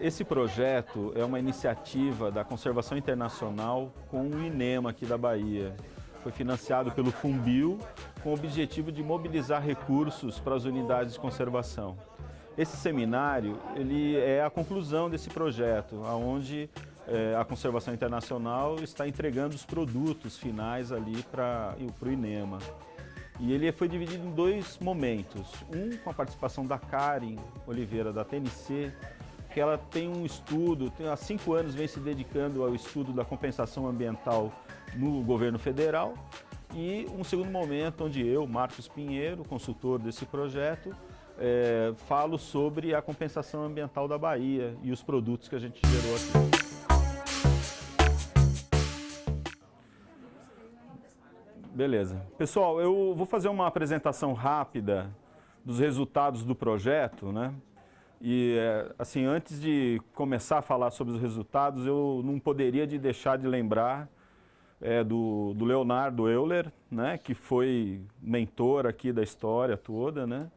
Esse projeto é uma iniciativa da Conservação Internacional com o INEMA aqui da Bahia. Foi financiado pelo Funbil com o objetivo de mobilizar recursos para as unidades de conservação. Esse seminário ele é a conclusão desse projeto, onde a Conservação Internacional está entregando os produtos finais ali para o INEMA. E ele foi dividido em dois momentos. Um com a participação da Karen Oliveira, da TNC, que ela tem um estudo, há 5 anos vem se dedicando ao estudo da compensação ambiental no governo federal. E um segundo momento onde eu, Marcos Pinheiro, consultor desse projeto, falo sobre a compensação ambiental da Bahia e os produtos que a gente gerou aqui. Beleza. Pessoal, eu vou fazer uma apresentação rápida dos resultados do projeto, né? E, assim, antes de começar a falar sobre os resultados, eu não poderia deixar de lembrar do Leonardo Euler, né? Que foi mentor aqui da história toda, né?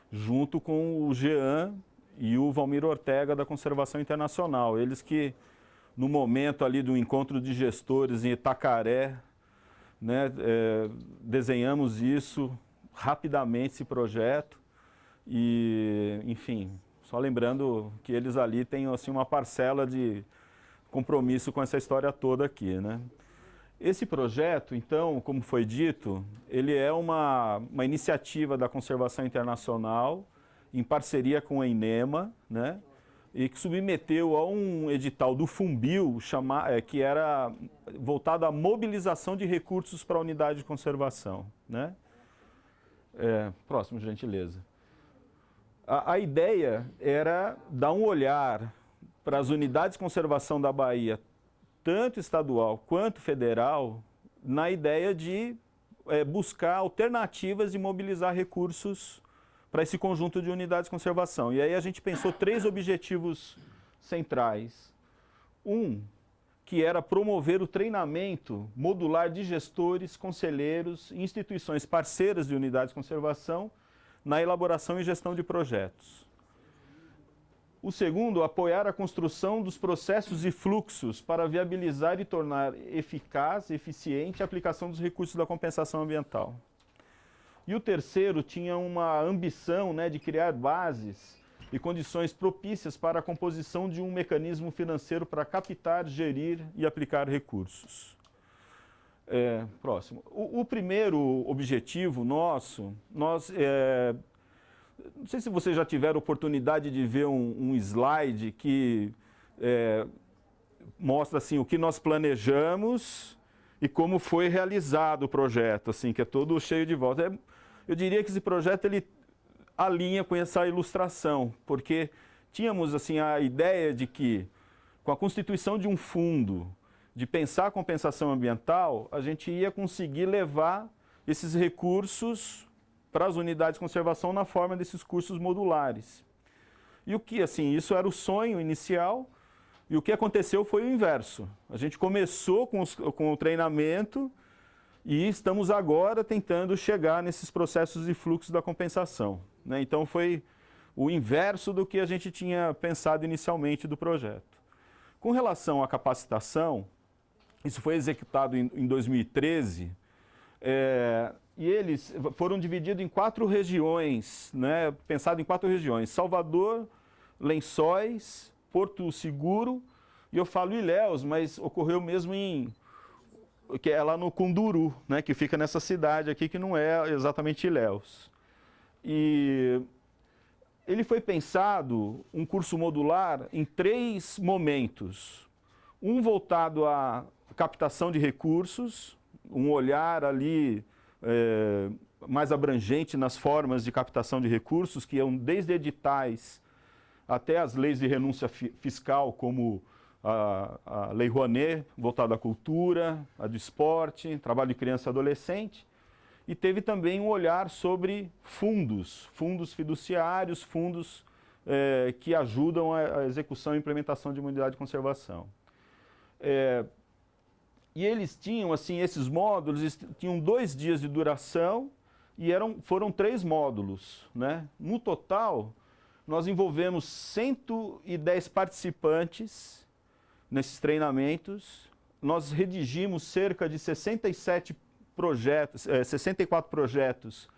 Junto com o Jean e o Valmir Ortega da Conservação Internacional. Eles que, no momento ali do encontro de gestores em Itacaré, né, desenhamos isso rapidamente, esse projeto, e, enfim, só lembrando que eles ali têm assim, uma parcela de compromisso com essa história toda aqui, né? Esse projeto, então, como foi dito, ele é uma iniciativa da Conservação Internacional, em parceria com a INEMA, né? E que submeteu a um edital do Funbil, que era voltado à mobilização de recursos para a unidade de conservação, né? Próximo, gentileza. A ideia era dar um olhar para as unidades de conservação da Bahia, tanto estadual quanto federal, na ideia de buscar alternativas de mobilizar recursos para esse conjunto de unidades de conservação. E aí a gente pensou 3 objetivos centrais. Um, que era promover o treinamento modular de gestores, conselheiros e instituições parceiras de unidades de conservação na elaboração e gestão de projetos. O segundo, apoiar a construção dos processos e fluxos para viabilizar e tornar eficaz e eficiente a aplicação dos recursos da compensação ambiental. E o terceiro tinha uma ambição, né, de criar bases e condições propícias para a composição de um mecanismo financeiro para captar, gerir e aplicar recursos. Próximo. O primeiro objetivo nosso, não sei se vocês já tiveram oportunidade de ver um slide que mostra assim, o que nós planejamos e como foi realizado o projeto, assim, que é todo cheio de volta. Eu diria que esse projeto ele alinha com essa ilustração, porque tínhamos assim, a ideia de que, com a constituição de um fundo, de pensar a compensação ambiental, a gente ia conseguir levar esses recursos para as unidades de conservação na forma desses cursos modulares. E o que, assim, isso era o sonho inicial, e o que aconteceu foi o inverso. A gente começou com o treinamento, e estamos agora tentando chegar nesses processos e fluxos da compensação, né? Então foi o inverso do que a gente tinha pensado inicialmente do projeto. Com relação à capacitação, isso foi executado em 2013, e eles foram divididos em 4 regiões, né? Pensado em 4 regiões: Salvador, Lençóis, Porto Seguro, e eu falo Ilhéus, mas ocorreu mesmo que é lá no Cunduru, né, que fica nessa cidade aqui, que não é exatamente Ilhéus. E ele foi pensado, um curso modular, em 3 momentos. Um voltado à captação de recursos, um olhar ali mais abrangente nas formas de captação de recursos, que iam desde editais até as leis de renúncia fiscal, como a Lei Rouanet, voltada à cultura, a do esporte, trabalho de criança e adolescente, e teve também um olhar sobre fundos fiduciários, fundos que ajudam a execução e implementação de uma unidade de conservação. E eles tinham, assim, esses módulos tinham 2 dias de duração e foram 3 módulos, né? No total, nós envolvemos 110 participantes nesses treinamentos, nós redigimos cerca de 64 projetos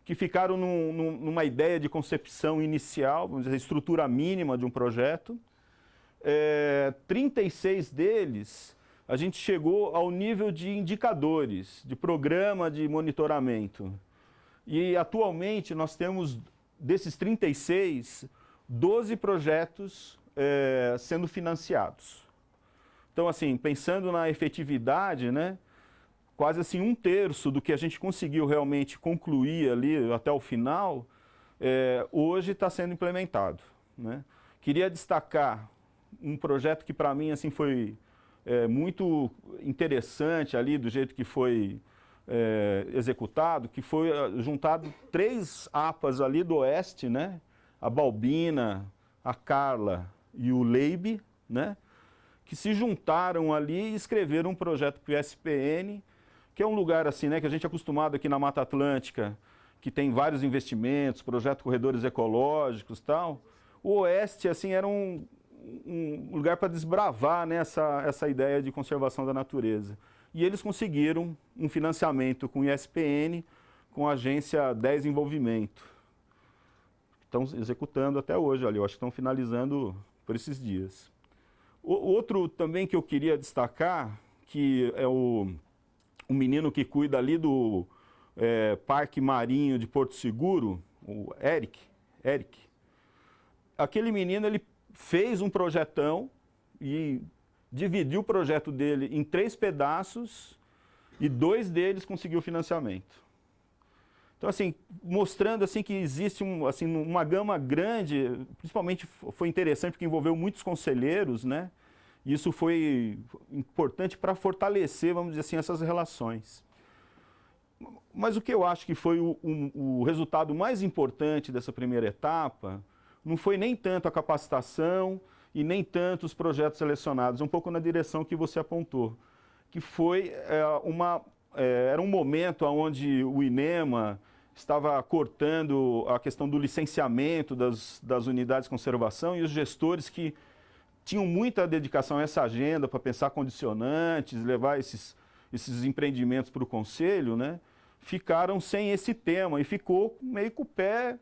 que ficaram numa ideia de concepção inicial, vamos dizer, a estrutura mínima de um projeto. 36 deles, a gente chegou ao nível de indicadores, de programa de monitoramento. E atualmente nós temos, desses 36, 12 projetos sendo financiados. Então, assim, pensando na efetividade, né, quase assim 1/3 do que a gente conseguiu realmente concluir ali até o final, hoje está sendo implementado, né? Queria destacar um projeto que para mim assim foi muito interessante ali do jeito que foi executado, que foi juntado 3 APAs ali do Oeste, né? A Balbina, a Carla e o Leibe, né? Que se juntaram ali e escreveram um projeto para o ISPN, que é um lugar assim, né, que a gente é acostumado aqui na Mata Atlântica, que tem vários investimentos, projeto corredores ecológicos e tal. O Oeste, assim, era um lugar para desbravar, né, essa ideia de conservação da natureza. E eles conseguiram um financiamento com o ISPN, com a agência 10 Envolvimento. Estão executando até hoje, ali, eu acho que estão finalizando por esses dias. Outro também que eu queria destacar, que é o menino que cuida ali do Parque Marinho de Porto Seguro, o Eric. Aquele menino, ele fez um projetão e dividiu o projeto dele em 3 pedaços e 2 deles conseguiu financiamento. Então, assim, mostrando assim, que existe uma gama grande, principalmente foi interessante porque envolveu muitos conselheiros, né? E isso foi importante para fortalecer, vamos dizer assim, essas relações. Mas o que eu acho que foi o resultado mais importante dessa primeira etapa não foi nem tanto a capacitação e nem tanto os projetos selecionados, um pouco na direção que você apontou, que foi era um momento onde o INEMA estava cortando a questão do licenciamento das unidades de conservação e os gestores que tinham muita dedicação a essa agenda para pensar condicionantes, levar esses empreendimentos para o conselho, né, ficaram sem esse tema e ficou meio com o pé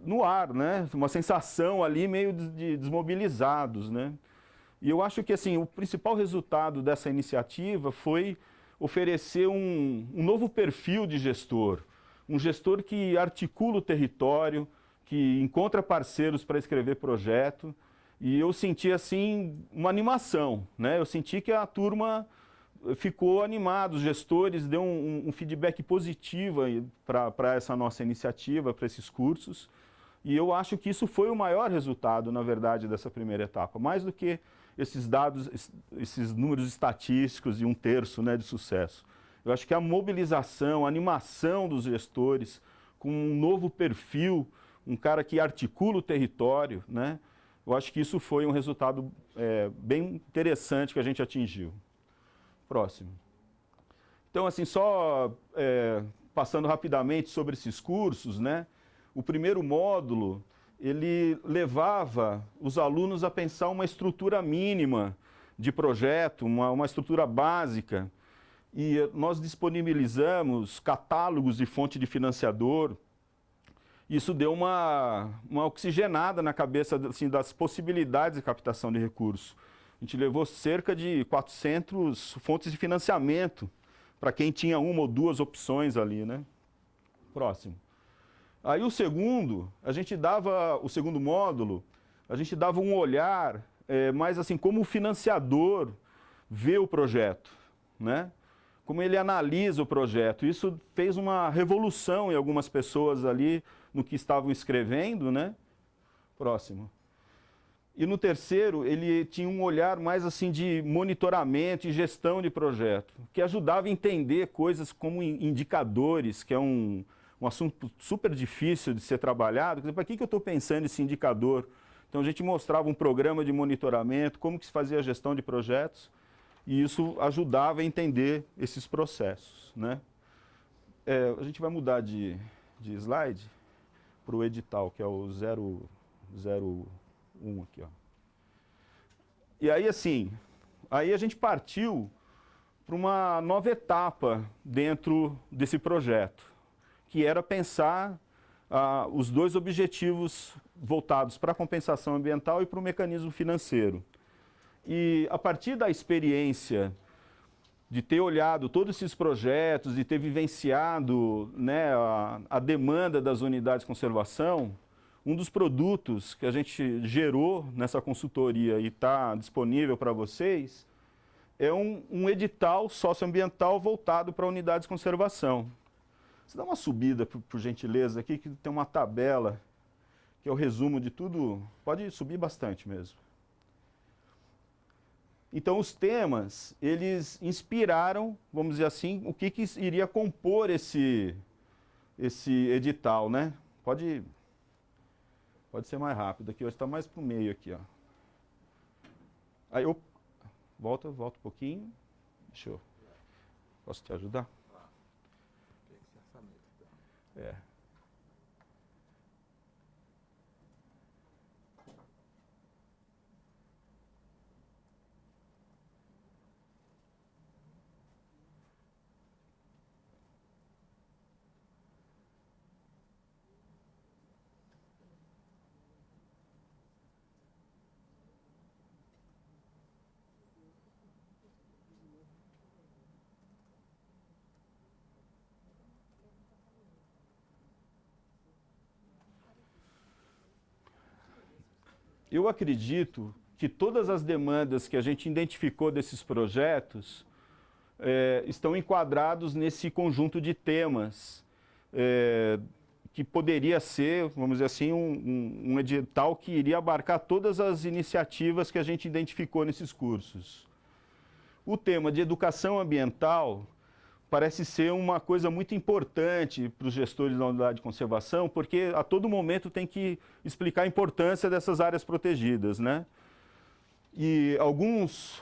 no ar, né, uma sensação ali meio de desmobilizados, né. E eu acho que assim, o principal resultado dessa iniciativa foi oferecer um novo perfil de gestor, um gestor que articula o território, que encontra parceiros para escrever projeto, e eu senti assim uma animação, né? Eu senti que a turma ficou animada, os gestores deu um feedback positivo para essa nossa iniciativa, para esses cursos, e eu acho que isso foi o maior resultado, na verdade, dessa primeira etapa, mais do que esses dados, esses números estatísticos de 1/3, né, de sucesso. Eu acho que a mobilização, a animação dos gestores, com um novo perfil, um cara que articula o território, né, eu acho que isso foi um resultado bem interessante que a gente atingiu. Próximo. Então, assim, só passando rapidamente sobre esses cursos, né, o primeiro módulo, ele levava os alunos a pensar uma estrutura mínima de projeto, uma estrutura básica, e nós disponibilizamos catálogos de fonte de financiador. Isso deu uma oxigenada na cabeça assim, das possibilidades de captação de recursos. A gente levou cerca de 400 fontes de financiamento para quem tinha 1 ou 2 opções ali, né? Próximo. Aí o segundo módulo, a gente dava um olhar mais assim, como o financiador vê o projeto, né? Como ele analisa o projeto. Isso fez uma revolução em algumas pessoas ali no que estavam escrevendo, né? Próximo. E no terceiro, ele tinha um olhar mais assim de monitoramento e gestão de projeto, que ajudava a entender coisas como indicadores, que é um assunto super difícil de ser trabalhado. Para que eu estou pensando nesse indicador? Então a gente mostrava um programa de monitoramento, como que se fazia a gestão de projetos, e isso ajudava a entender esses processos, né? A gente vai mudar de slide. o edital, que é o 001 aqui, ó. E aí, assim, aí a gente partiu para uma nova etapa dentro desse projeto, que era pensar os dois objetivos voltados para a compensação ambiental e para o mecanismo financeiro. E a partir da experiência de ter olhado todos esses projetos, de ter vivenciado, né, a demanda das unidades de conservação, um dos produtos que a gente gerou nessa consultoria e está disponível para vocês é um edital socioambiental voltado para unidades de conservação. Você dá uma subida, por gentileza, aqui, que tem uma tabela, que é o resumo de tudo. Pode subir bastante mesmo. Então, os temas, eles inspiraram, vamos dizer assim, o que iria compor esse edital, né? Pode ser mais rápido aqui, hoje está mais para o meio aqui, ó. Aí eu volta um pouquinho. Posso te ajudar? É. Eu acredito que todas as demandas que a gente identificou desses projetos estão enquadrados nesse conjunto de temas, que poderia ser, vamos dizer assim, um edital que iria abarcar todas as iniciativas que a gente identificou nesses cursos. O tema de educação ambiental parece ser uma coisa muito importante para os gestores da unidade de conservação, porque a todo momento tem que explicar a importância dessas áreas protegidas, né? E algumas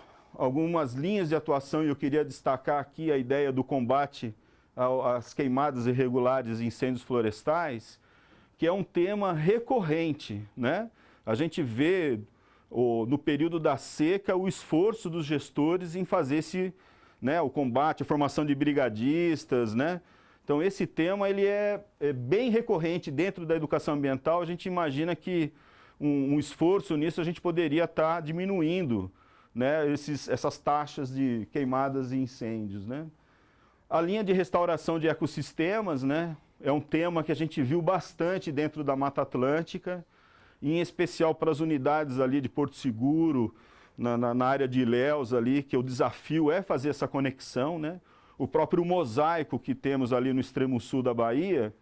linhas de atuação, e eu queria destacar aqui a ideia do combate às queimadas irregulares e incêndios florestais, que é um tema recorrente, né? A gente vê no período da seca o esforço dos gestores em fazer o combate, a formação de brigadistas, né? Então, esse tema ele é bem recorrente dentro da educação ambiental. A gente imagina que um esforço nisso a gente poderia estar diminuindo, né, essas taxas de queimadas e incêndios, né? A linha de restauração de ecossistemas, né, é um tema que a gente viu bastante dentro da Mata Atlântica, em especial para as unidades ali de Porto Seguro, na área de Ilhéus ali, que o desafio é fazer essa conexão, né? O próprio mosaico que temos ali no extremo sul da Bahia,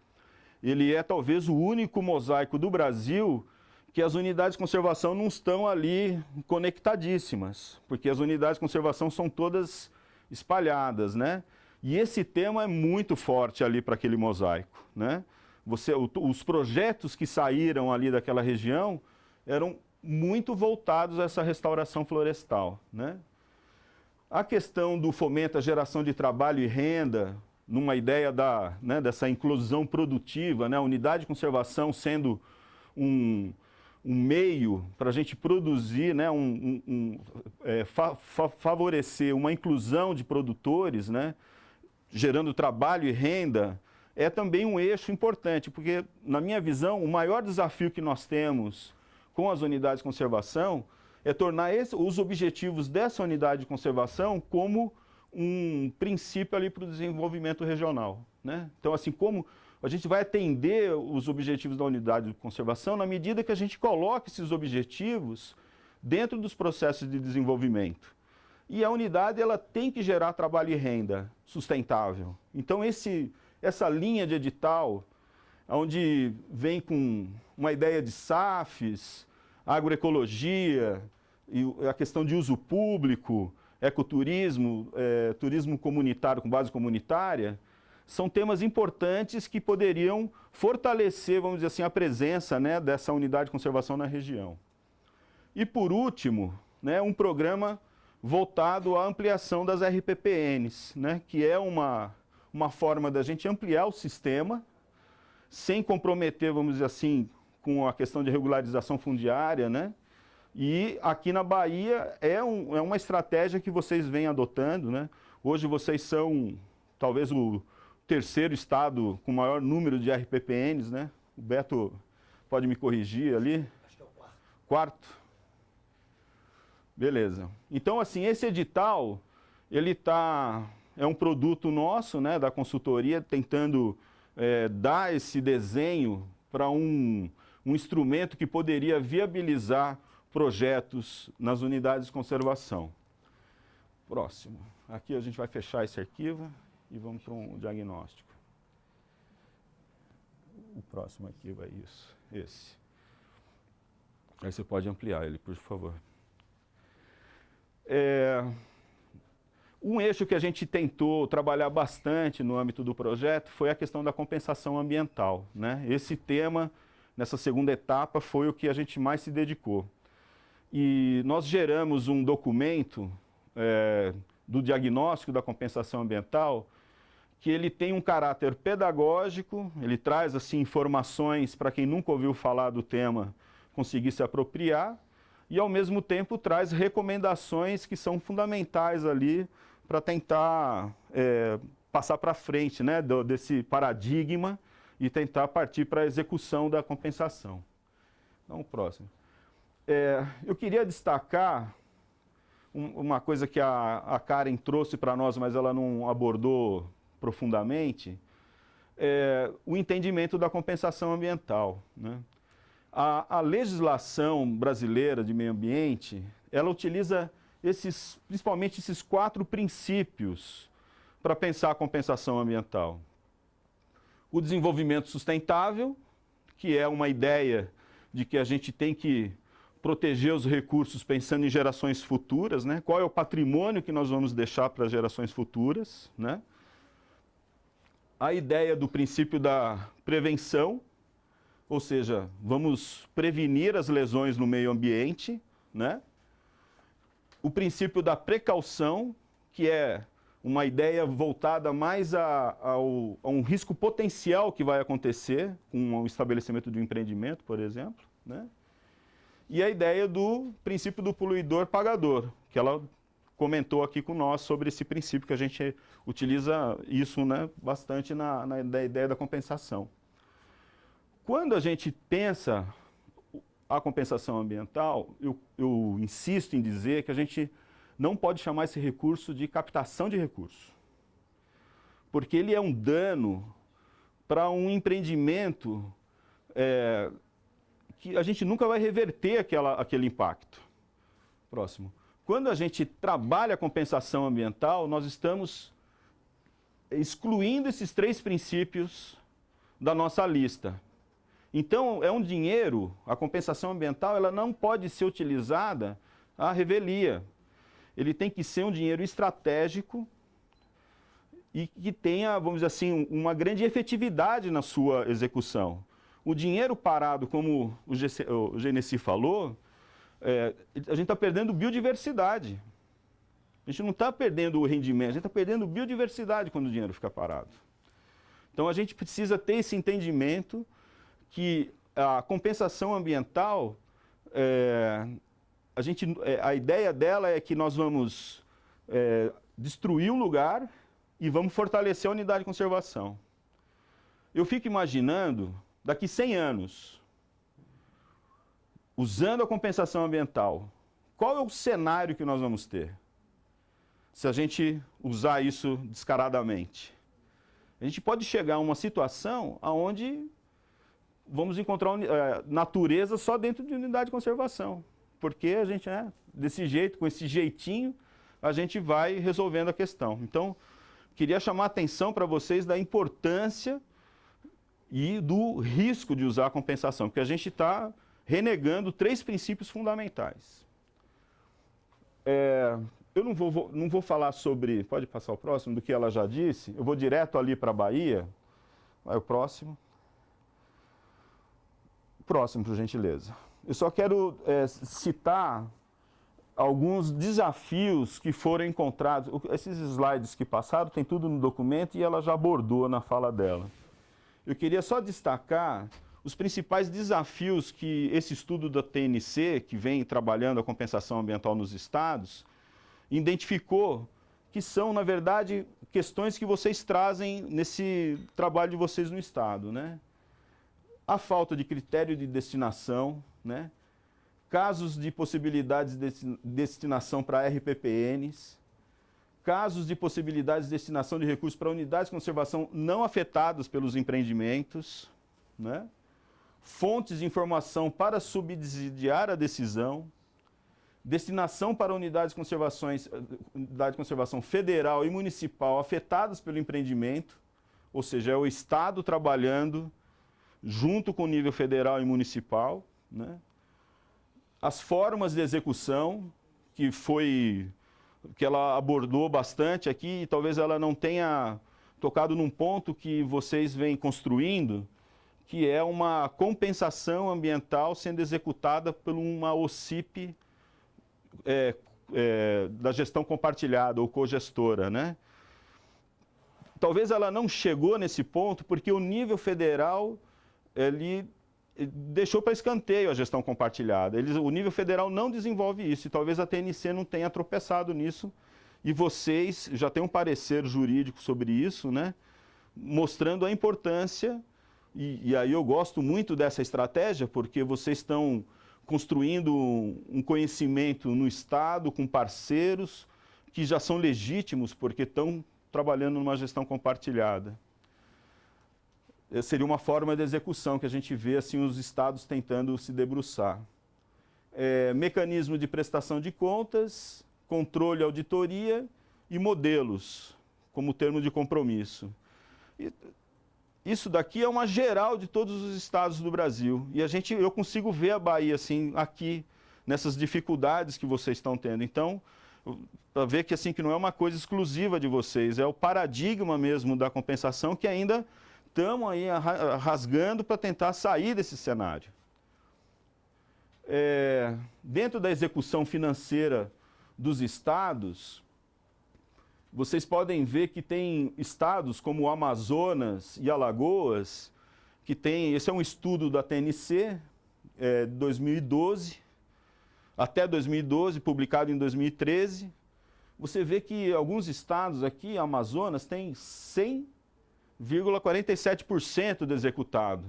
ele é talvez o único mosaico do Brasil que as unidades de conservação não estão ali conectadíssimas, porque as unidades de conservação são todas espalhadas, né? E esse tema é muito forte ali para aquele mosaico, né? Os projetos que saíram ali daquela região eram muito voltados a essa restauração florestal, né? A questão do fomento à geração de trabalho e renda, numa ideia dessa inclusão produtiva, né? A unidade de conservação sendo um meio para a gente produzir, né? Favorecer uma inclusão de produtores, né? Gerando trabalho e renda, é também um eixo importante, porque, na minha visão, o maior desafio que nós temos com as unidades de conservação é tornar os objetivos dessa unidade de conservação como um princípio ali para o desenvolvimento regional, né? Então, assim, como a gente vai atender os objetivos da unidade de conservação na medida que a gente coloca esses objetivos dentro dos processos de desenvolvimento. E a unidade ela tem que gerar trabalho e renda sustentável. Então, essa linha de edital, onde vem com uma ideia de SAFs, agroecologia, e a questão de uso público, ecoturismo, turismo comunitário com base comunitária, são temas importantes que poderiam fortalecer, vamos dizer assim, a presença, né, dessa unidade de conservação na região. E, por último, né, um programa voltado à ampliação das RPPNs, né, que é uma forma da gente ampliar o sistema sem comprometer, vamos dizer assim, com a questão de regularização fundiária, né? E aqui na Bahia é uma estratégia que vocês vêm adotando, né? Hoje vocês são talvez o terceiro estado com maior número de RPPNs, né? O Beto pode me corrigir ali. Acho que é o quarto. Quarto? Beleza. Então, assim, esse edital, ele é um produto nosso, né, da consultoria, tentando dar esse desenho para um instrumento que poderia viabilizar projetos nas unidades de conservação. Próximo. Aqui a gente vai fechar esse arquivo e vamos para um diagnóstico. O próximo arquivo é isso, esse. Aí você pode ampliar ele, por favor. Um eixo que a gente tentou trabalhar bastante no âmbito do projeto foi a questão da compensação ambiental, né? Esse tema, nessa segunda etapa, foi o que a gente mais se dedicou. E nós geramos um documento do diagnóstico da compensação ambiental que ele tem um caráter pedagógico, ele traz assim, informações para quem nunca ouviu falar do tema conseguir se apropriar, e ao mesmo tempo traz recomendações que são fundamentais ali para tentar passar para frente, né, desse paradigma e tentar partir para a execução da compensação. Então, o próximo. Eu queria destacar uma coisa que a Karen trouxe para nós, mas ela não abordou profundamente, o entendimento da compensação ambiental, né? A legislação brasileira de meio ambiente, ela utiliza principalmente esses 4 princípios para pensar a compensação ambiental. O desenvolvimento sustentável, que é uma ideia de que a gente tem que proteger os recursos pensando em gerações futuras, né? Qual é o patrimônio que nós vamos deixar para as gerações futuras, né? A ideia do princípio da prevenção, ou seja, vamos prevenir as lesões no meio ambiente, né? O princípio da precaução, que é uma ideia voltada mais a um risco potencial que vai acontecer com o estabelecimento de um empreendimento, por exemplo, né? E a ideia do princípio do poluidor-pagador, que ela comentou aqui com nós sobre esse princípio, que a gente utiliza isso, né, bastante na ideia da compensação. Quando a gente pensa a compensação ambiental, eu insisto em dizer que a gente não pode chamar esse recurso de captação de recursos, porque ele é um dano para um empreendimento que a gente nunca vai reverter aquele impacto. Próximo. Quando a gente trabalha a compensação ambiental, nós estamos excluindo esses 3 princípios da nossa lista. Então, é um dinheiro, a compensação ambiental, ela não pode ser utilizada à revelia. Ele tem que ser um dinheiro estratégico e que tenha, vamos dizer assim, uma grande efetividade na sua execução. O dinheiro parado, como o Genesi falou, a gente está perdendo biodiversidade. A gente não está perdendo o rendimento, a gente está perdendo biodiversidade quando o dinheiro fica parado. Então, a gente precisa ter esse entendimento que a compensação ambiental, a ideia dela é que nós vamos destruir um lugar e vamos fortalecer a unidade de conservação. Eu fico imaginando, daqui 100 anos, usando a compensação ambiental, qual é o cenário que nós vamos ter? Se a gente usar isso descaradamente. A gente pode chegar a uma situação onde vamos encontrar natureza só dentro de unidade de conservação. Porque a gente, desse jeito, com esse jeitinho, a gente vai resolvendo a questão. Então, queria chamar a atenção para vocês da importância e do risco de usar a compensação, porque a gente está renegando 3 princípios fundamentais. Eu não vou falar sobre, pode passar o próximo, do que ela já disse, eu vou direto ali para a Bahia. Vai o próximo. Próximo, por gentileza. Eu só quero citar alguns desafios que foram encontrados. Esses slides que passaram, tem tudo no documento e ela já abordou na fala dela. eu queria só destacar os principais desafios que esse estudo da TNC, que vem trabalhando a compensação ambiental nos estados, identificou que são, na verdade, questões que vocês trazem nesse trabalho de vocês no estado, né? A falta de critério de destinação, né? Casos de possibilidades de destinação para RPPNs, casos de possibilidades de destinação de recursos para unidades de conservação não afetadas pelos empreendimentos, né? Fontes de informação para subsidiar a decisão, destinação para unidades de conservação federal e municipal afetadas pelo empreendimento, ou seja, é o Estado trabalhando junto com o nível federal e municipal, né? As formas de execução, que ela abordou bastante aqui, e talvez ela não tenha tocado num ponto que vocês vêm construindo, que é uma compensação ambiental sendo executada por uma OCIP da gestão compartilhada ou cogestora, né? Talvez ela não chegou nesse ponto porque o nível federal ele deixou para escanteio a gestão compartilhada. O nível federal não desenvolve isso, e talvez a TNC não tenha tropeçado nisso, e vocês já têm um parecer jurídico sobre isso, né? Mostrando a importância, e aí eu gosto muito dessa estratégia, porque vocês estão construindo um conhecimento no Estado, com parceiros, que já são legítimos, porque estão trabalhando numa gestão compartilhada. Seria uma forma de execução que a gente vê assim, os estados tentando se debruçar. Mecanismo de prestação de contas, controle e auditoria e modelos, como termo de compromisso. Isso daqui é uma geral de todos os estados do Brasil. E eu consigo ver a Bahia assim, aqui, nessas dificuldades que vocês estão tendo. Então, para ver que, assim, que não é uma coisa exclusiva de vocês, é o paradigma mesmo da compensação que ainda estamos aí rasgando para tentar sair desse cenário. Dentro da execução financeira dos estados, vocês podem ver que tem estados como o Amazonas e Alagoas, que tem, esse é um estudo da TNC, 2012, até 2012, publicado em 2013. Você vê que alguns estados aqui, Amazonas, tem 100,47% de executado.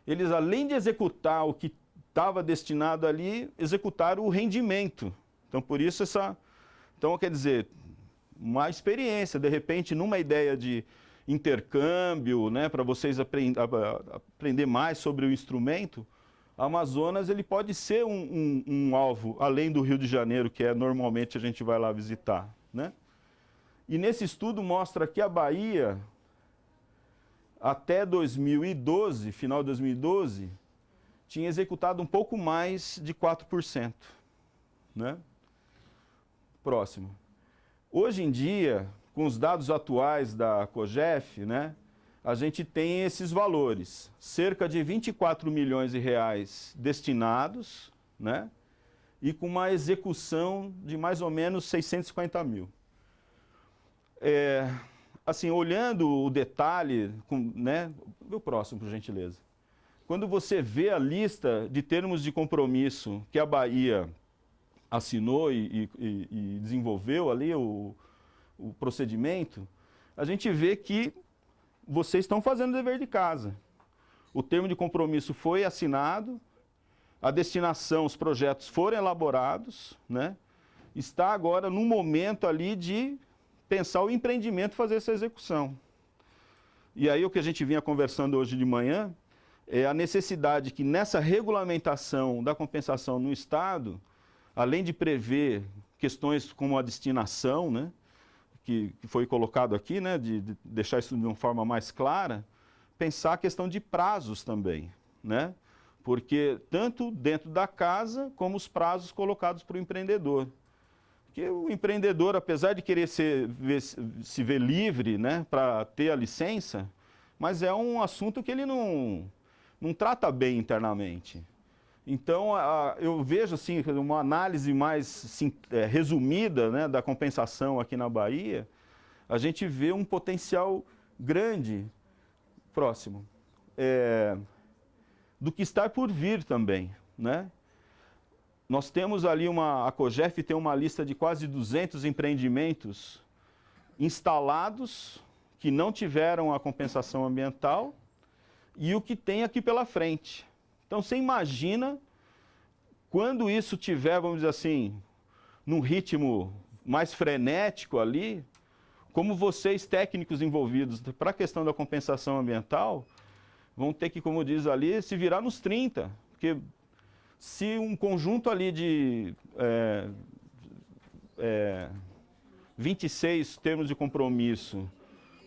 Eles, além de executar o que estava destinado ali, executaram o rendimento. Então, por isso Então, quer dizer, uma experiência, de repente, numa ideia de intercâmbio, né, para vocês aprender mais sobre o instrumento, a Amazonas ele pode ser um alvo, além do Rio de Janeiro, que normalmente a gente vai lá visitar, né? E nesse estudo mostra que a Bahia, até 2012, final de 2012, tinha executado um pouco mais de 4%, né? Próximo. Hoje em dia, com os dados atuais da COGEF, né, a gente tem esses valores, cerca de 24 milhões de reais destinados, né, e com uma execução de mais ou menos 650 mil. Assim, olhando o detalhe, né, o próximo, por gentileza. Quando você vê a lista de termos de compromisso que a Bahia assinou e desenvolveu ali o procedimento, a gente vê que vocês estão fazendo o dever de casa. O termo de compromisso foi assinado, a destinação, os projetos foram elaborados, né? Está agora no momento ali de pensar o empreendimento, fazer essa execução. E aí o que a gente vinha conversando hoje de manhã é a necessidade que nessa regulamentação da compensação no Estado, além de prever questões como a destinação, né, que foi colocado aqui, né, de deixar isso de uma forma mais clara, pensar a questão de prazos também, né? Porque tanto dentro da casa, como os prazos colocados para o empreendedor. Porque o empreendedor, apesar de querer se ver livre, né, para ter a licença, mas é um assunto que ele não trata bem internamente. Então, eu vejo assim, uma análise mais resumida, né, da compensação aqui na Bahia, a gente vê um potencial grande. Próximo. do que está por vir também, né? Nós temos ali a Cogef tem uma lista de quase 200 empreendimentos instalados que não tiveram a compensação ambiental e o que tem aqui pela frente. Então, você imagina quando isso tiver, vamos dizer assim, num ritmo mais frenético ali, como vocês, técnicos envolvidos para a questão da compensação ambiental, vão ter que, como diz ali, se virar nos 30, porque se um conjunto ali de 26 termos de compromisso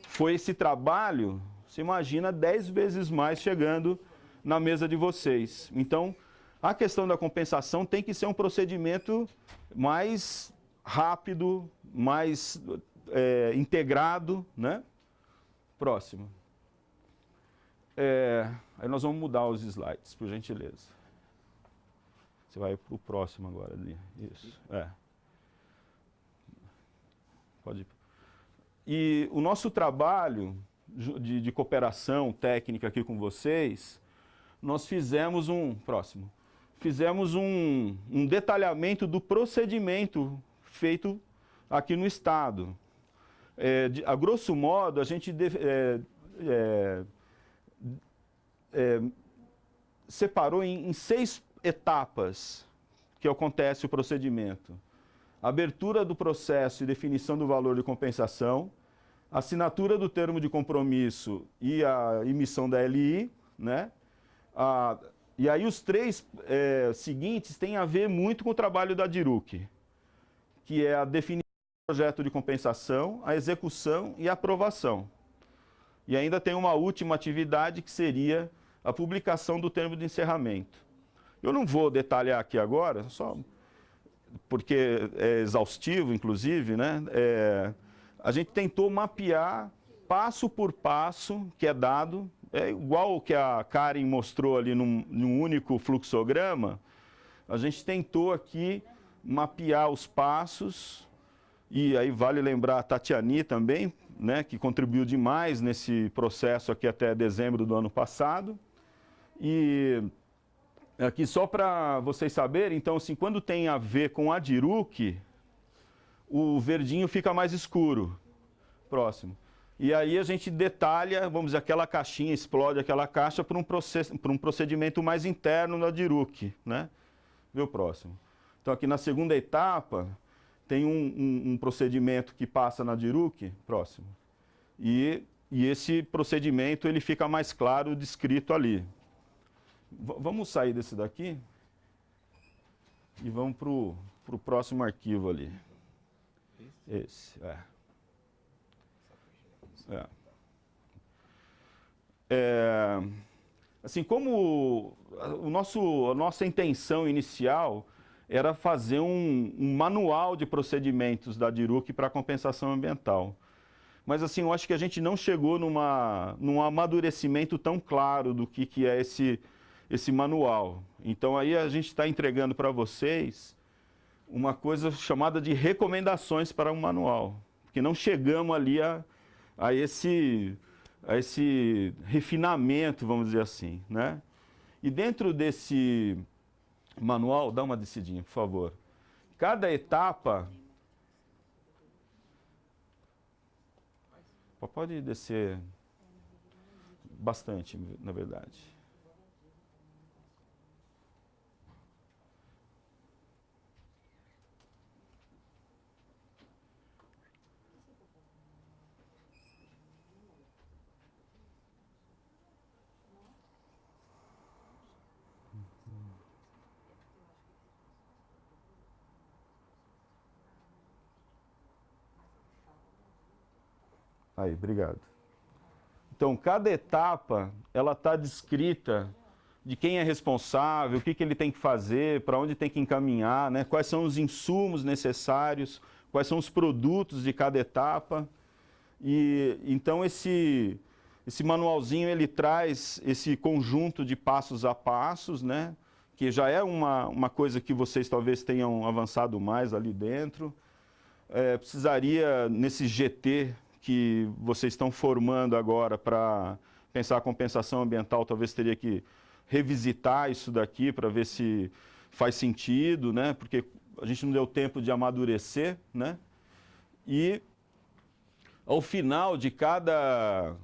foi esse trabalho, você imagina 10 vezes mais chegando na mesa de vocês. Então, a questão da compensação tem que ser um procedimento mais rápido, mais integrado, né? Próximo. Aí nós vamos mudar os slides, por gentileza. Você vai para o próximo agora ali. Isso. Pode ir. E o nosso trabalho de cooperação técnica aqui com vocês, nós fizemos fizemos um detalhamento do procedimento feito aqui no Estado. A grosso modo, a gente separou em 6 etapas que acontece o procedimento. Abertura do processo e definição do valor de compensação, assinatura do termo de compromisso e a emissão da LI, né? E aí os 3 seguintes têm a ver muito com o trabalho da DIRUC, que é a definição do projeto de compensação, a execução e a aprovação. E ainda tem uma última atividade que seria a publicação do termo de encerramento. Eu não vou detalhar aqui agora, só porque é exaustivo, inclusive, né? A gente tentou mapear passo por passo que é dado, igual o que a Karen mostrou ali num único fluxograma. A gente tentou aqui mapear os passos, e aí vale lembrar a Tatiani também, né, que contribuiu demais nesse processo aqui até dezembro do ano passado. E aqui só para vocês saberem, então, assim, quando tem a ver com a DIRUC, o verdinho fica mais escuro. Próximo. E aí a gente detalha, vamos dizer, aquela caixinha, explode aquela caixa para um procedimento mais interno da DIRUC, né? Vê o próximo. Então, aqui na segunda etapa, tem um procedimento que passa na DIRUC, próximo. E esse procedimento ele fica mais claro descrito ali. Vamos sair desse daqui e vamos para o próximo arquivo ali. Esse, assim, como a nossa intenção inicial era fazer um manual de procedimentos da DIRUC para compensação ambiental. Mas, assim, eu acho que a gente não chegou num amadurecimento tão claro do que é esse manual. Então, aí a gente está entregando para vocês uma coisa chamada de recomendações para um manual. Porque não chegamos ali a esse refinamento, vamos dizer assim, né? E dentro desse manual, dá uma descidinha, por favor. Cada etapa... Pode descer bastante, na verdade. Aí, obrigado. Então, cada etapa, ela está descrita de quem é responsável, o que ele tem que fazer, para onde tem que encaminhar, né? Quais são os insumos necessários, quais são os produtos de cada etapa. E então, esse manualzinho, ele traz esse conjunto de passos a passos, né? Que já é uma coisa que vocês talvez tenham avançado mais ali dentro. Precisaria, nesse GT que vocês estão formando agora para pensar a compensação ambiental, talvez teria que revisitar isso daqui para ver se faz sentido, né? Porque a gente não deu tempo de amadurecer, né? E ao final de cada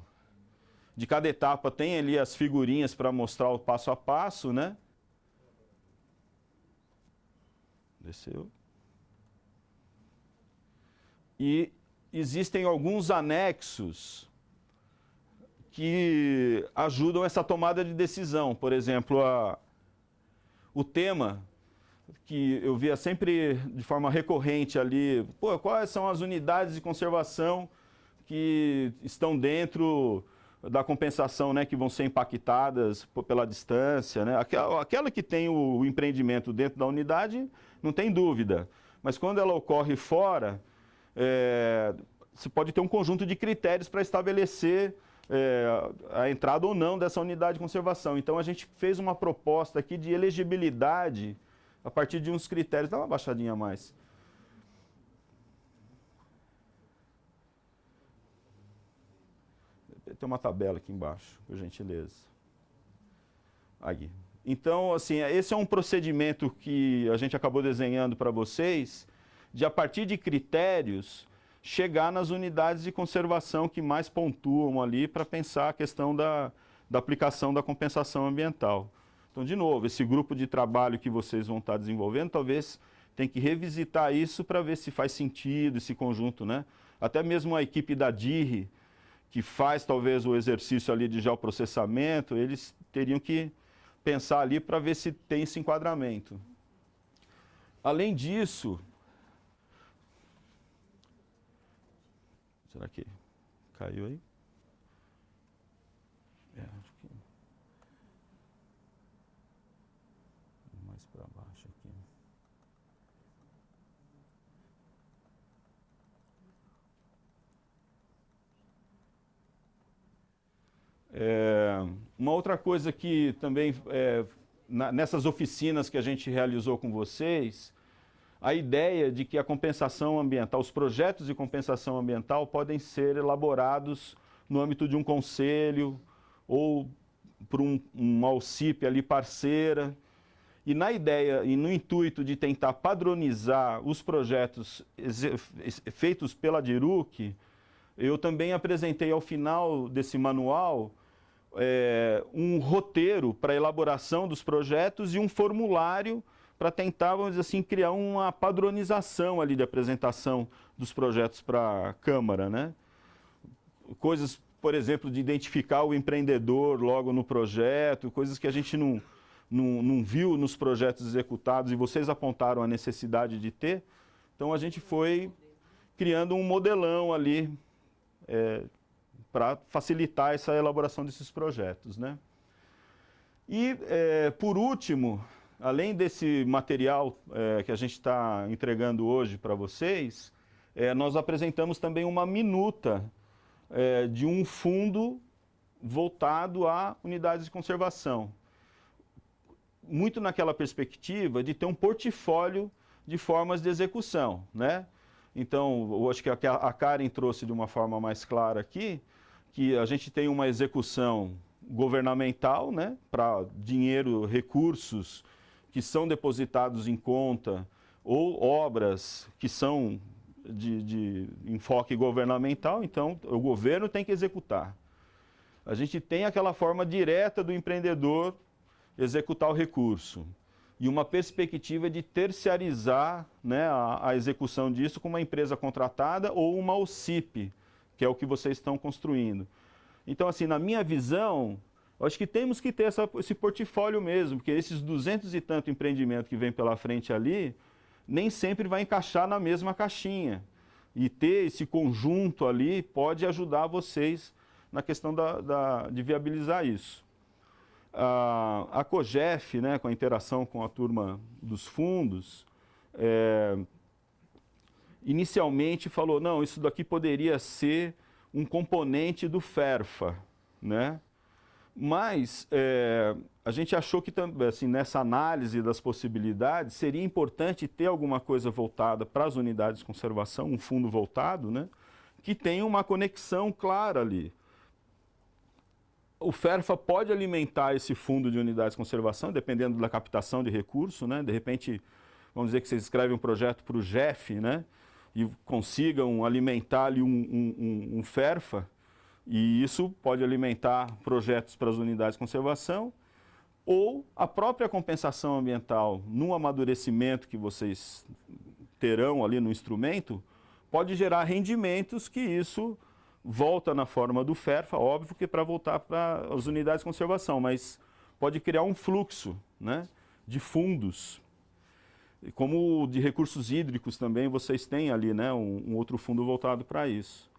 etapa tem ali as figurinhas para mostrar o passo a passo, né? Desceu. E existem alguns anexos que ajudam essa tomada de decisão. Por exemplo, o tema que eu via sempre de forma recorrente ali, quais são as unidades de conservação que estão dentro da compensação, né, que vão ser impactadas pela distância, né? Aquela que tem o empreendimento dentro da unidade, não tem dúvida. Mas quando ela ocorre fora, você pode ter um conjunto de critérios para estabelecer a entrada ou não dessa unidade de conservação. Então, a gente fez uma proposta aqui de elegibilidade a partir de uns critérios. Dá uma baixadinha a mais. Tem uma tabela aqui embaixo, por gentileza. Aí. Então, assim, esse é um procedimento que a gente acabou desenhando para vocês, de a partir de critérios, chegar nas unidades de conservação que mais pontuam ali para pensar a questão da aplicação da compensação ambiental. Então, de novo, esse grupo de trabalho que vocês vão estar desenvolvendo, talvez tem que revisitar isso para ver se faz sentido esse conjunto, né? Até mesmo a equipe da DIRRE, que faz talvez o exercício ali de geoprocessamento, eles teriam que pensar ali para ver se tem esse enquadramento. Além disso, será que caiu aí? Acho que mais para baixo aqui. Uma outra coisa que também, nessas oficinas que a gente realizou com vocês, a ideia de que a compensação ambiental, os projetos de compensação ambiental podem ser elaborados no âmbito de um conselho ou por uma OCIP ali parceira. E na ideia e no intuito de tentar padronizar os projetos feitos pela DIRUC, eu também apresentei ao final desse manual um roteiro para a elaboração dos projetos e um formulário para tentar, vamos dizer assim, criar uma padronização ali de apresentação dos projetos para a Câmara, né? Coisas, por exemplo, de identificar o empreendedor logo no projeto, coisas que a gente não viu nos projetos executados e vocês apontaram a necessidade de ter. Então, a gente foi criando um modelão ali para facilitar essa elaboração desses projetos, né? E, por último, além desse material que a gente está entregando hoje para vocês, nós apresentamos também uma minuta de um fundo voltado a unidades de conservação. Muito naquela perspectiva de ter um portfólio de formas de execução, né? Então, eu acho que a Karen trouxe de uma forma mais clara aqui, que a gente tem uma execução governamental, né, para dinheiro, recursos que são depositados em conta, ou obras que são de enfoque governamental, então o governo tem que executar. A gente tem aquela forma direta do empreendedor executar o recurso. E uma perspectiva de terciarizar, né, a execução disso com uma empresa contratada ou uma OCIP, que é o que vocês estão construindo. Então, assim, na minha visão, eu acho que temos que ter esse portfólio mesmo, porque esses 200 e tanto empreendimentos que vem pela frente ali, nem sempre vai encaixar na mesma caixinha. E ter esse conjunto ali pode ajudar vocês na questão de viabilizar isso. A COGEF, né, com a interação com a turma dos fundos, inicialmente falou, não, isso daqui poderia ser um componente do FERFA, né? Mas a gente achou que, assim, nessa análise das possibilidades, seria importante ter alguma coisa voltada para as unidades de conservação, um fundo voltado, né, que tenha uma conexão clara ali. o FERFA pode alimentar esse fundo de unidades de conservação, dependendo da captação de recurso, né? De repente, vamos dizer que vocês escrevem um projeto para o GEF, né? E consigam alimentar ali um FERFA, e isso pode alimentar projetos para as unidades de conservação, ou a própria compensação ambiental no amadurecimento que vocês terão ali no instrumento, pode gerar rendimentos que isso volta na forma do FERFA, óbvio que para voltar para as unidades de conservação, mas pode criar um fluxo, né, de fundos. Como de recursos hídricos também, vocês têm ali, né, um outro fundo voltado para isso.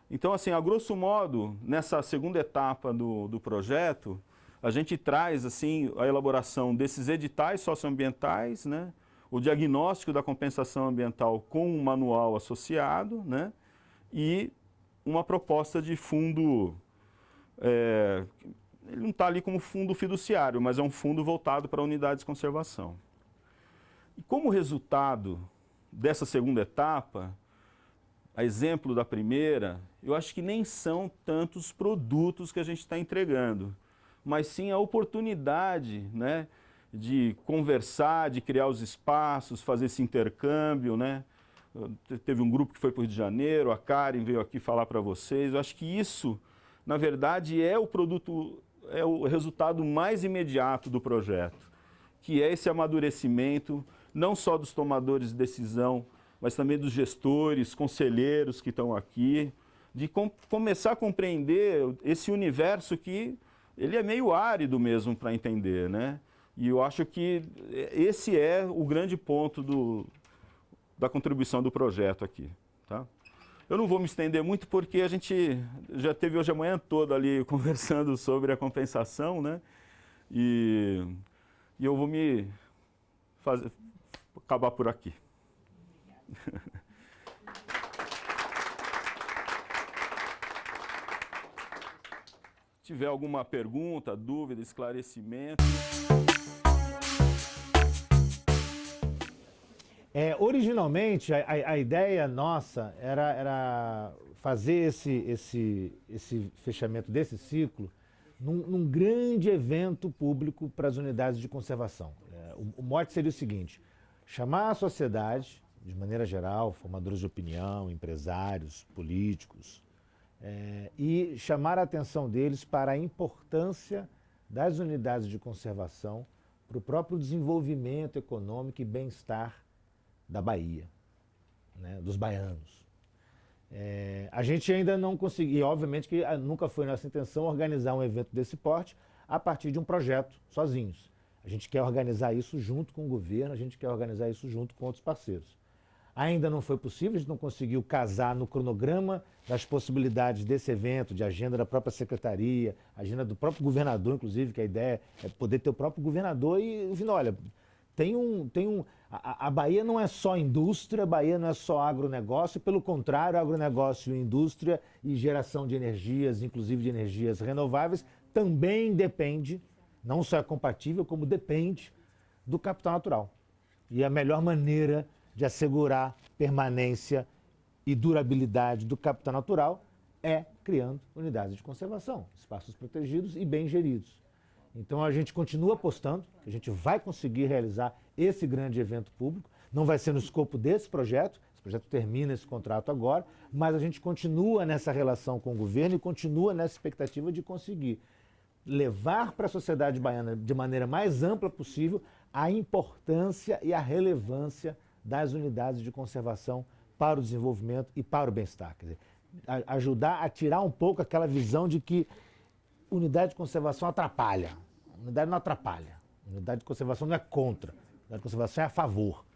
Então, assim, a grosso modo, nessa segunda etapa do projeto, a gente traz assim, a elaboração desses editais socioambientais, né, o diagnóstico da compensação ambiental com um manual associado, né, e uma proposta de fundo, ele não está ali como fundo fiduciário, mas é um fundo voltado para unidades de conservação. E como resultado dessa segunda etapa, a exemplo da primeira, eu acho que nem são tantos produtos que a gente está entregando, mas sim a oportunidade, né, de conversar, de criar os espaços, fazer esse intercâmbio, né? Teve um grupo que foi para o Rio de Janeiro, a Karen veio aqui falar para vocês. Eu acho que isso, na verdade, é o produto, é o resultado mais imediato do projeto, que é esse amadurecimento, não só dos tomadores de decisão, mas também dos gestores, conselheiros que estão aqui, de começar a compreender esse universo que ele é meio árido mesmo para entender, né? E eu acho que esse é o grande ponto da contribuição do projeto aqui, tá? Eu não vou me estender muito porque a gente já teve hoje a manhã toda ali conversando sobre a compensação, né? E eu vou acabar por aqui. Se tiver alguma pergunta, dúvida, esclarecimento. Originalmente, a ideia nossa era fazer esse fechamento desse ciclo num grande evento público para as unidades de conservação. O mote seria o seguinte: chamar a sociedade, de maneira geral, formadores de opinião, empresários, políticos, e chamar a atenção deles para a importância das unidades de conservação para o próprio desenvolvimento econômico e bem-estar da Bahia, né, dos baianos. A gente ainda não conseguiu, e obviamente que nunca foi nossa intenção organizar um evento desse porte a partir de um projeto sozinhos. A gente quer organizar isso junto com o governo, a gente quer organizar isso junto com outros parceiros. Ainda não foi possível, a gente não conseguiu casar no cronograma das possibilidades desse evento, de agenda da própria secretaria, agenda do próprio governador, inclusive, que a ideia é poder ter o próprio governador e, olha, a Bahia não é só indústria, a Bahia não é só agronegócio, pelo contrário, agronegócio, indústria e geração de energias, inclusive de energias renováveis, também depende, não só é compatível, como depende do capital natural. E a melhor maneira de assegurar permanência e durabilidade do capital natural é criando unidades de conservação, espaços protegidos e bem geridos. Então a gente continua apostando que a gente vai conseguir realizar esse grande evento público. Não vai ser no escopo desse projeto, esse projeto termina esse contrato agora, mas a gente continua nessa relação com o governo e continua nessa expectativa de conseguir levar para a sociedade baiana de maneira mais ampla possível a importância e a relevância das unidades de conservação para o desenvolvimento e para o bem-estar. Quer dizer, ajudar a tirar um pouco aquela visão de que unidade de conservação atrapalha. Unidade não atrapalha. Unidade de conservação não é contra. Unidade de conservação é a favor.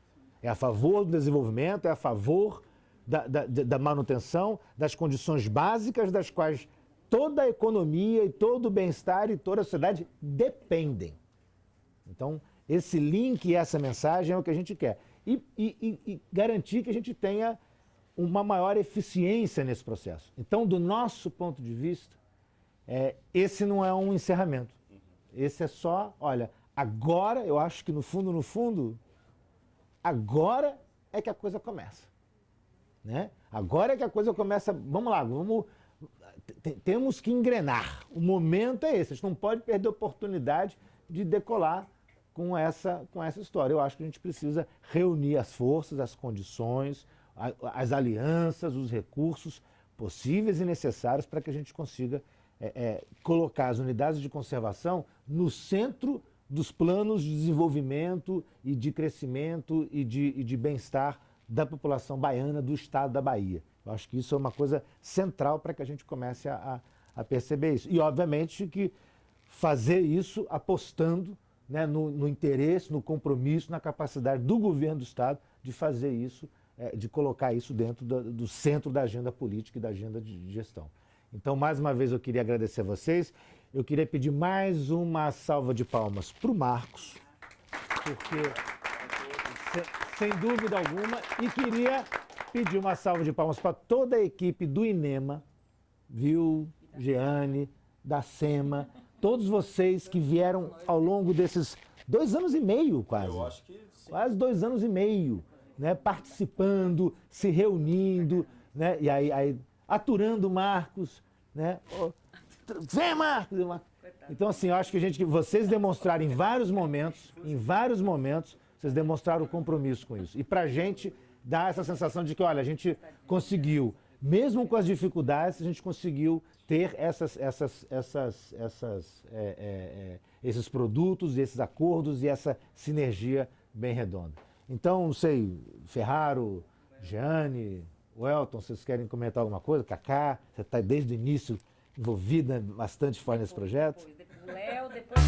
É a favor do desenvolvimento, é a favor da manutenção das condições básicas das quais toda a economia e todo o bem-estar e toda a sociedade dependem. Então, esse link e essa mensagem é o que a gente quer. E garantir que a gente tenha uma maior eficiência nesse processo. Então, do nosso ponto de vista, esse não é um encerramento. Esse é só, olha, agora, eu acho que no fundo, agora é que a coisa começa. Né? Agora é que a coisa começa, vamos lá, temos que engrenar. O momento é esse. A gente não pode perder a oportunidade de decolar com essa história. Eu acho que a gente precisa reunir as forças, as condições, as alianças, os recursos possíveis e necessários para que a gente consiga colocar as unidades de conservação no centro dos planos de desenvolvimento e de crescimento e de bem-estar da população baiana, do estado da Bahia. Eu acho que isso é uma coisa central para que a gente comece a perceber isso. E, obviamente, que fazer isso apostando, né, no interesse, no compromisso, na capacidade do governo do estado de fazer isso, de colocar isso dentro do centro da agenda política e da agenda de gestão. Então, mais uma vez, eu queria agradecer a vocês. Eu queria pedir mais uma salva de palmas para o Marcos, porque, sem dúvida alguma, e queria pedir uma salva de palmas para toda a equipe do INEMA, viu, Jeane, da SEMA, todos vocês que vieram ao longo desses 2 anos e meio, quase. Eu acho que sim. Quase 2 anos e meio, né, participando, se reunindo, né, e aí aturando Marcos, né? Vem, Marcos! Então, assim, eu acho que vocês demonstraram em vários momentos, vocês demonstraram o compromisso com isso. E pra gente dá essa sensação de que, olha, a gente conseguiu, mesmo com as dificuldades, a gente conseguiu ter esses produtos, esses acordos e essa sinergia bem redonda. Então, não sei, Ferraro, Jeane, Welton, vocês querem comentar alguma coisa? Cacá, você está desde o início envolvida bastante forte nesse projeto? O Léo, depois...